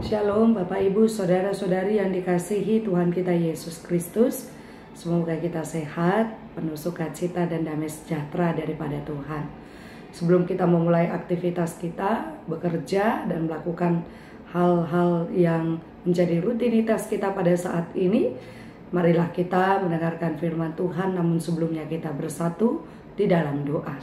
Shalom Bapak Ibu Saudara-saudari yang dikasihi Tuhan kita Yesus Kristus. Semoga kita sehat, penuh sukacita dan damai sejahtera daripada Tuhan. Sebelum kita memulai aktivitas kita, bekerja dan melakukan hal-hal yang menjadi rutinitas kita pada saat ini, marilah kita mendengarkan firman Tuhan, namun sebelumnya kita bersatu di dalam doa.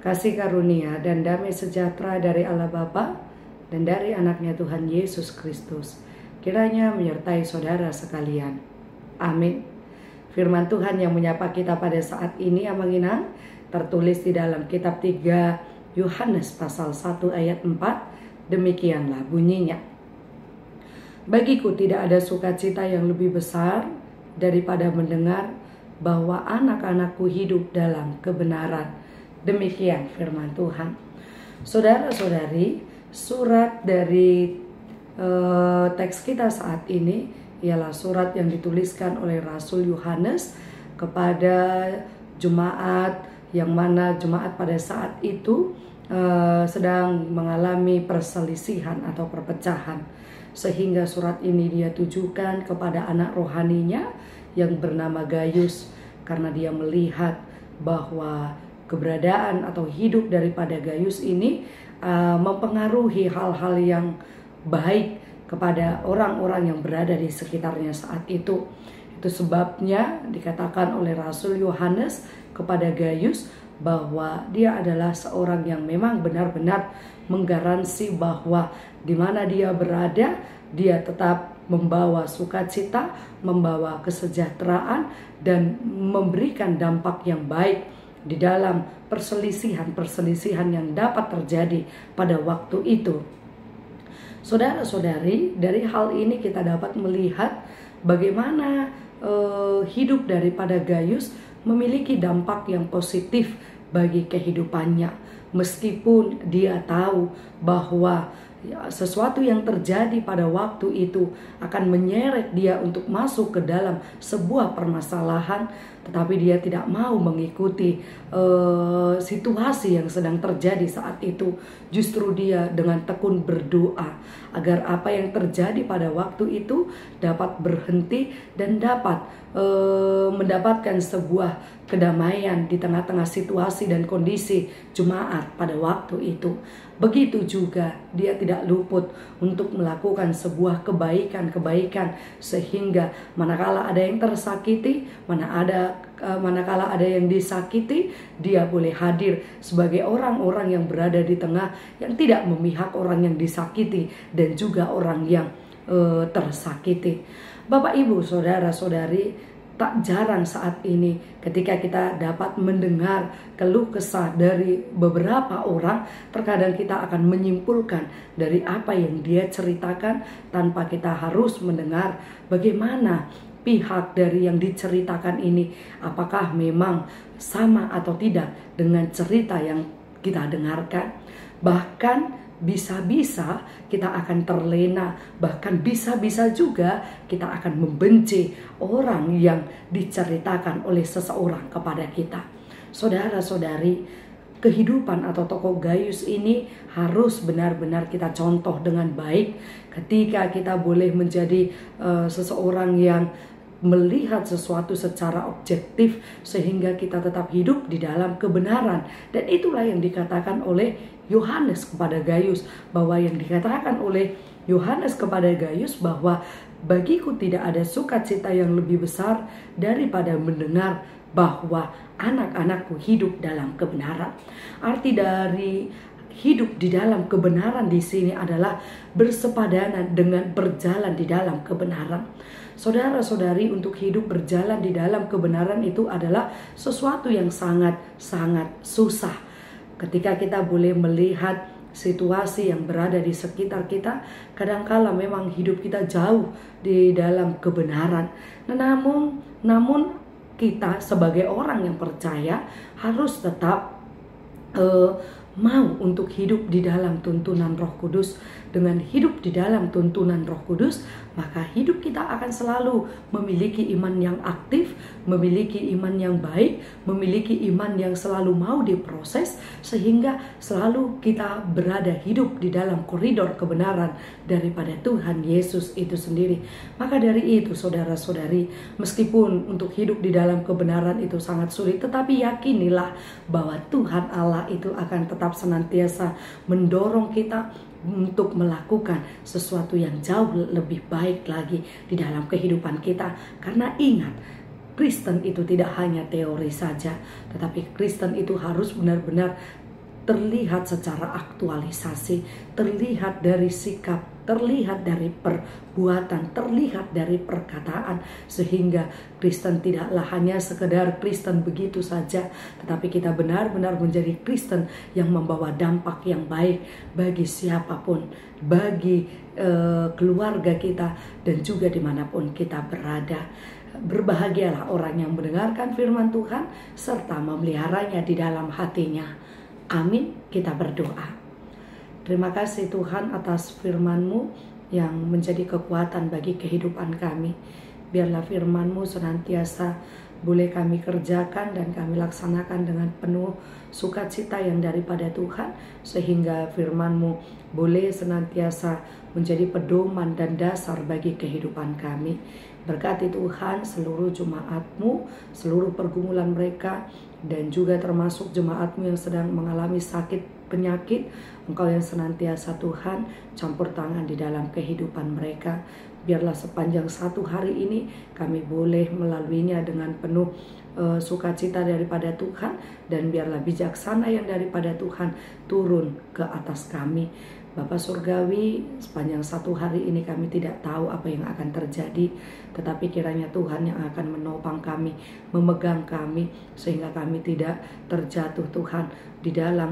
Kasih karunia dan damai sejahtera dari Allah Bapa dan dari anaknya Tuhan Yesus Kristus kiranya menyertai saudara sekalian. Amin. Firman Tuhan yang menyapa kita pada saat ini Amang Inang tertulis di dalam kitab 3 Yohanes pasal 1 ayat 4. Demikianlah bunyinya. Bagiku tidak ada sukacita yang lebih besar daripada mendengar bahwa anak-anakku hidup dalam kebenaran. Demikian firman Tuhan. Saudara-saudari, surat dari teks kita saat ini ialah surat yang dituliskan oleh Rasul Yohanes kepada jemaat yang mana jemaat pada saat itu sedang mengalami perselisihan atau perpecahan, sehingga surat ini dia tujukan kepada anak rohaninya yang bernama Gaius, karena dia melihat bahwa keberadaan atau hidup daripada Gaius ini mempengaruhi hal-hal yang baik kepada orang-orang yang berada di sekitarnya saat itu. Itu sebabnya dikatakan oleh Rasul Yohanes kepada Gaius bahwa dia adalah seorang yang memang benar-benar menggaransi bahwa di mana dia berada, dia tetap membawa sukacita, membawa kesejahteraan, dan memberikan dampak yang baik di dalam perselisihan yang dapat terjadi pada waktu itu. Saudara-saudari, dari hal ini kita dapat melihat bagaimana hidup daripada Gaius memiliki dampak yang positif bagi kehidupannya, meskipun dia tahu bahwa sesuatu yang terjadi pada waktu itu akan menyeret dia untuk masuk ke dalam sebuah permasalahan, tetapi dia tidak mau mengikuti situasi yang sedang terjadi saat itu. Justru dia dengan tekun berdoa agar apa yang terjadi pada waktu itu dapat berhenti dan dapat mendapatkan sebuah kedamaian di tengah-tengah situasi dan kondisi jemaat pada waktu itu. Begitu juga dia tidak luput untuk melakukan sebuah kebaikan-kebaikan, sehingga manakala ada yang tersakiti, manakala ada yang disakiti, dia boleh hadir sebagai orang-orang yang berada di tengah, yang tidak memihak orang yang disakiti dan juga orang yang tersakiti. Bapak, Ibu, saudara-saudari, tak jarang saat ini ketika kita dapat mendengar keluh kesah dari beberapa orang, terkadang kita akan menyimpulkan dari apa yang dia ceritakan tanpa kita harus mendengar bagaimana pihak dari yang diceritakan ini, apakah memang sama atau tidak dengan cerita yang kita dengarkan. Bahkan bisa-bisa kita akan terlena, bahkan bisa-bisa juga kita akan membenci orang yang diceritakan oleh seseorang kepada kita. Saudara-saudari, kehidupan atau tokoh Gaius ini harus benar-benar kita contoh dengan baik ketika kita boleh menjadi seseorang yang melihat sesuatu secara objektif sehingga kita tetap hidup di dalam kebenaran. Dan itulah yang dikatakan oleh Yohanes kepada Gaius, bahwa yang dikatakan oleh Yohanes kepada Gaius bahwa bagiku tidak ada sukacita yang lebih besar daripada mendengar bahwa anak-anakku hidup dalam kebenaran. Arti dari hidup di dalam kebenaran di sini adalah bersepadanan dengan berjalan di dalam kebenaran. Saudara-saudari, untuk hidup berjalan di dalam kebenaran itu adalah sesuatu yang sangat-sangat susah. Ketika kita boleh melihat situasi yang berada di sekitar kita, kadangkala memang hidup kita jauh di dalam kebenaran. Namun kita sebagai orang yang percaya harus tetap mau untuk hidup di dalam tuntunan Roh Kudus, dengan hidup di dalam tuntunan Roh Kudus, maka hidup kita akan selalu memiliki iman yang aktif, memiliki iman yang baik, memiliki iman yang selalu mau diproses, sehingga selalu kita berada hidup di dalam koridor kebenaran daripada Tuhan Yesus itu sendiri. Maka dari itu saudara-saudari, meskipun untuk hidup di dalam kebenaran itu sangat sulit, tetapi yakinilah bahwa Tuhan Allah itu akan tetap senantiasa mendorong kita untuk melakukan sesuatu yang jauh lebih baik lagi di dalam kehidupan kita. Karena ingat, Kristen itu tidak hanya teori saja, tetapi Kristen itu harus benar-benar terlihat secara aktualisasi, terlihat dari sikap, terlihat dari perbuatan, terlihat dari perkataan, sehingga Kristen tidaklah hanya sekedar Kristen begitu saja, tetapi kita benar-benar menjadi Kristen yang membawa dampak yang baik bagi siapapun, bagi keluarga kita, dan juga dimanapun kita berada. Berbahagialah orang yang mendengarkan firman Tuhan serta memeliharanya di dalam hatinya. Amin. Kita berdoa. Terima kasih Tuhan atas firman-Mu yang menjadi kekuatan bagi kehidupan kami. Biarlah firman-Mu senantiasa boleh kami kerjakan dan kami laksanakan dengan penuh sukacita yang daripada Tuhan, sehingga firman-Mu boleh senantiasa menjadi pedoman dan dasar bagi kehidupan kami. Berkati Tuhan seluruh jemaat-Mu, seluruh pergumulan mereka, dan juga termasuk jemaat-Mu yang sedang mengalami sakit penyakit. Engkau yang senantiasa Tuhan campur tangan di dalam kehidupan mereka. Biarlah sepanjang satu hari ini kami boleh melaluinya dengan penuh sukacita daripada Tuhan, dan biarlah bijaksana yang daripada Tuhan turun ke atas kami. Bapa Surgawi, sepanjang satu hari ini kami tidak tahu apa yang akan terjadi, tetapi kiranya Tuhan yang akan menopang kami, memegang kami, sehingga kami tidak terjatuh Tuhan di dalam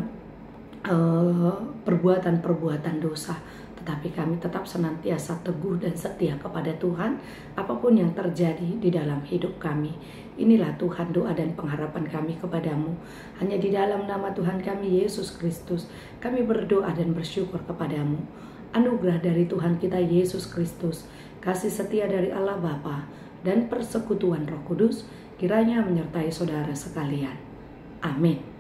perbuatan-perbuatan dosa, tetapi kami tetap senantiasa teguh dan setia kepada Tuhan apapun yang terjadi di dalam hidup kami. Inilah Tuhan doa dan pengharapan kami kepadamu. Hanya di dalam nama Tuhan kami Yesus Kristus kami berdoa dan bersyukur kepadamu. Anugerah dari Tuhan kita Yesus Kristus, kasih setia dari Allah Bapa, dan persekutuan Roh Kudus kiranya menyertai saudara sekalian. Amin.